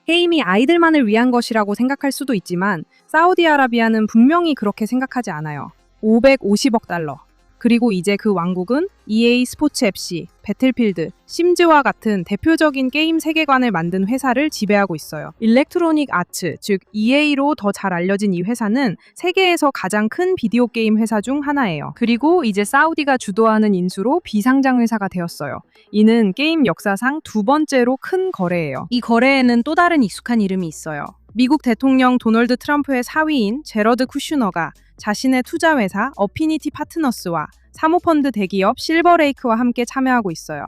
게임이 아이들만을 위한 것이라고 생각할 수도 있지만 사우디아라비아는 분명히 그렇게 생각하지 않아요. 550억 달러. 그리고 이제 그 왕국은 EA 스포츠 FC, 배틀필드, 심즈와 같은 대표적인 게임 세계관을 만든 회사를 지배하고 있어요. 일렉트로닉 아츠, 즉 EA로 더 잘 알려진 이 회사는 세계에서 가장 큰 비디오 게임 회사 중 하나예요. 그리고 이제 사우디가 주도하는 인수로 비상장 회사가 되었어요. 이는 게임 역사상 두 번째로 큰 거래예요. 이 거래에는 또 다른 익숙한 이름이 있어요. 미국 대통령 도널드 트럼프의 사위인 제러드 쿠슈너가 자신의 투자회사 어피니티 파트너스와 사모펀드 대기업 실버레이크와 함께 참여하고 있어요.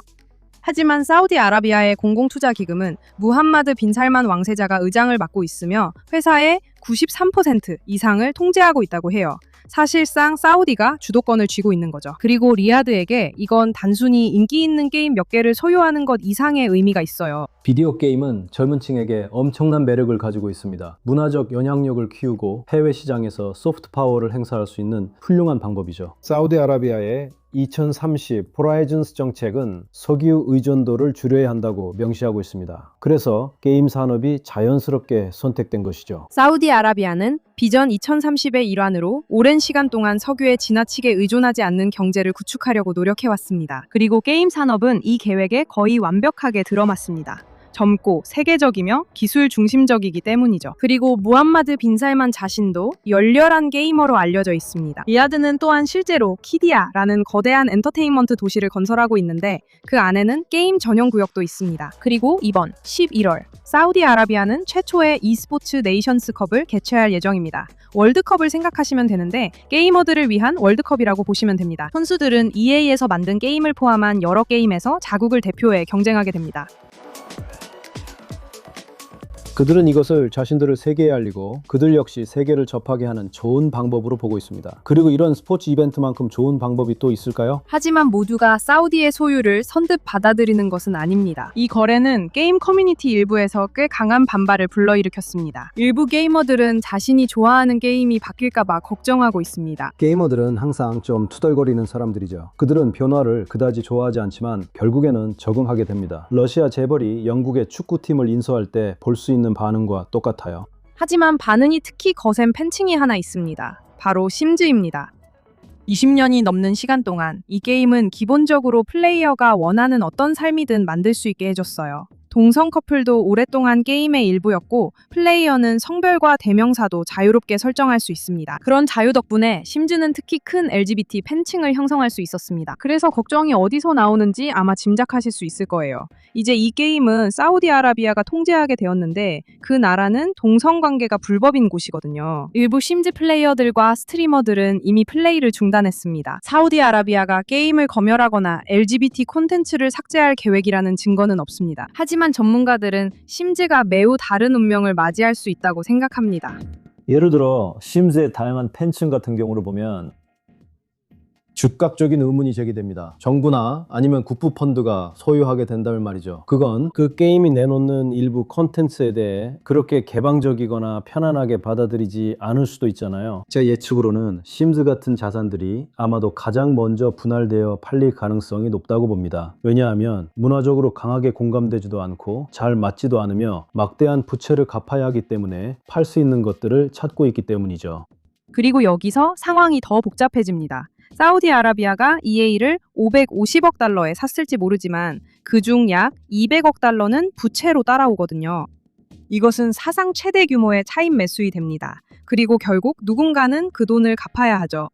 하지만 사우디아라비아의 공공투자기금은 무함마드 빈 살만 왕세자가 의장을 맡고 있으며 회사의 93% 이상을 통제하고 있다고 해요. 사실상 사우디가 주도권을 쥐고 있는 거죠. 그리고 리야드에게 이건 단순히 인기 있는 게임 몇 개를 소유하는 것 이상의 의미가 있어요. 비디오 게임은 젊은 층에게 엄청난 매력을 가지고 있습니다. 문화적 영향력을 키우고 해외 시장에서 소프트 파워를 행사할 수 있는 훌륭한 방법이죠. 사우디아라비아의 2030 호라이즌스 정책은 석유 의존도를 줄여야 한다고 명시하고 있습니다. 그래서 게임 산업이 자연스럽게 선택된 것이죠. 사우디아라비아는 비전 2030의 일환으로 오랜 시간 동안 석유에 지나치게 의존하지 않는 경제를 구축하려고 노력해왔습니다. 그리고 게임 산업은 이 계획에 거의 완벽하게 들어맞습니다. 젊고 세계적이며 기술 중심적이기 때문이죠. 그리고 무함마드 빈 살만 자신도 열렬한 게이머로 알려져 있습니다. 리야드는 또한 실제로 키디아라는 거대한 엔터테인먼트 도시를 건설하고 있는데 그 안에는 게임 전용 구역도 있습니다. 그리고 이번 11월 사우디아라비아는 최초의 e스포츠 네이션스컵을 개최할 예정입니다. 월드컵을 생각하시면 되는데 게이머들을 위한 월드컵이라고 보시면 됩니다. 선수들은 EA에서 만든 게임을 포함한 여러 게임에서 자국을 대표해 경쟁하게 됩니다. 그들은 이것을 자신들을 세계에 알리고 그들 역시 세계를 접하게 하는 좋은 방법으로 보고 있습니다. 그리고 이런 스포츠 이벤트만큼 좋은 방법이 또 있을까요? 하지만 모두가 사우디의 소유를 선뜻 받아들이는 것은 아닙니다. 이 거래는 게임 커뮤니티 일부에서 꽤 강한 반발을 불러일으켰습니다. 일부 게이머들은 자신이 좋아하는 게임이 바뀔까봐 걱정하고 있습니다. 게이머들은 항상 좀 투덜거리는 사람들이죠. 그들은 변화를 그다지 좋아하지 않지만 결국에는 적응하게 됩니다. 러시아 재벌이 영국의 축구팀을 인수할 때 볼 수 있는 반응과 똑같아요. 하지만 반응이 특히 거센 팬층이 하나 있습니다. 바로 심즈입니다. 20년이 넘는 시간 동안 이 게임은 기본적으로 플레이어가 원하는 어떤 삶이든 만들 수 있게 해줬어요. 동성 커플도 오랫동안 게임의 일부였고 플레이어는 성별과 대명사도 자유롭게 설정할 수 있습니다. 그런 자유 덕분에 심즈는 특히 큰 LGBT 팬층을 형성할 수 있었습니다. 그래서 걱정이 어디서 나오는지 아마 짐작하실 수 있을 거예요. 이제 이 게임은 사우디아라비아가 통제하게 되었는데 그 나라는 동성관계가 불법인 곳이거든요. 일부 심즈 플레이어들과 스트리머들은 이미 플레이를 중단했습니다. 사우디아라비아가 게임을 검열하거나 LGBT 콘텐츠를 삭제할 계획이라는 증거는 없습니다. 하지만 전문가들은 심즈가 매우 다른 운명을 맞이할 수 있다고 생각합니다. 예를 들어 심즈의 다양한 팬층 같은 경우를 보면 즉각적인 의문이 제기됩니다. 정부나 아니면 국부펀드가 소유하게 된다면 말이죠. 그건 그 게임이 내놓는 일부 콘텐츠에 대해 그렇게 개방적이거나 편안하게 받아들이지 않을 수도 있잖아요. 제 예측으로는 심즈 같은 자산들이 아마도 가장 먼저 분할되어 팔릴 가능성이 높다고 봅니다. 왜냐하면 문화적으로 강하게 공감되지도 않고 잘 맞지도 않으며 막대한 부채를 갚아야 하기 때문에 팔 수 있는 것들을 찾고 있기 때문이죠. 그리고 여기서 상황이 더 복잡해집니다. 사우디아라비아가 EA를 550억 달러에 샀을지 모르지만 그중 약 200억 달러는 부채로 따라오거든요. 이것은 사상 최대 규모의 차입 매수이 됩니다. 그리고 결국 누군가는 그 돈을 갚아야 하죠.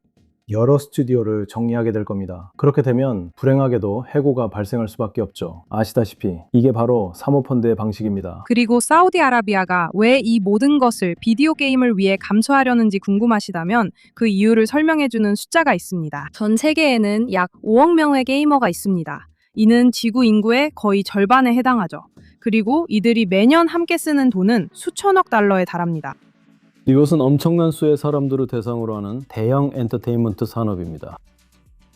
여러 스튜디오를 정리하게 될 겁니다. 그렇게 되면 불행하게도 해고가 발생할 수밖에 없죠. 아시다시피 이게 바로 사모펀드의 방식입니다. 그리고 사우디아라비아가 왜 이 모든 것을 비디오 게임을 위해 감수하려는지 궁금하시다면 그 이유를 설명해주는 숫자가 있습니다. 전 세계에는 약 5억 명의 게이머가 있습니다. 이는 지구 인구의 거의 절반에 해당하죠. 그리고 이들이 매년 함께 쓰는 돈은 수천억 달러에 달합니다. 이것은 엄청난 수의 사람들을 대상으로 하는 대형 엔터테인먼트 산업입니다.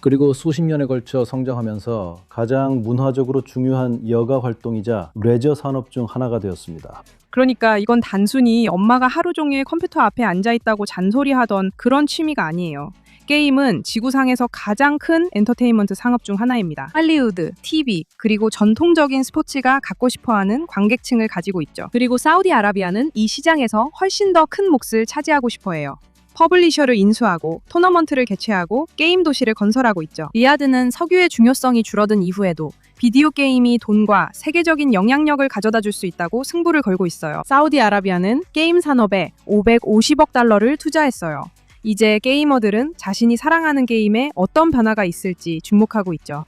그리고 수십 년에 걸쳐 성장하면서 가장 문화적으로 중요한 여가 활동이자 레저 산업 중 하나가 되었습니다. 그러니까 이건 단순히 엄마가 하루 종일 컴퓨터 앞에 앉아 있다고 잔소리하던 그런 취미가 아니에요. 게임은 지구상에서 가장 큰 엔터테인먼트 산업 중 하나입니다. 할리우드, TV, 그리고 전통적인 스포츠가 갖고 싶어하는 관객층을 가지고 있죠. 그리고 사우디아라비아는 이 시장에서 훨씬 더 큰 몫을 차지하고 싶어해요. 퍼블리셔를 인수하고 토너먼트를 개최하고 게임 도시를 건설하고 있죠. 리야드는 석유의 중요성이 줄어든 이후에도 비디오 게임이 돈과 세계적인 영향력을 가져다 줄 수 있다고 승부를 걸고 있어요. 사우디아라비아는 게임 산업에 550억 달러를 투자했어요. 이제 게이머들은 자신이 사랑하는 게임에 어떤 변화가 있을지 주목하고 있죠.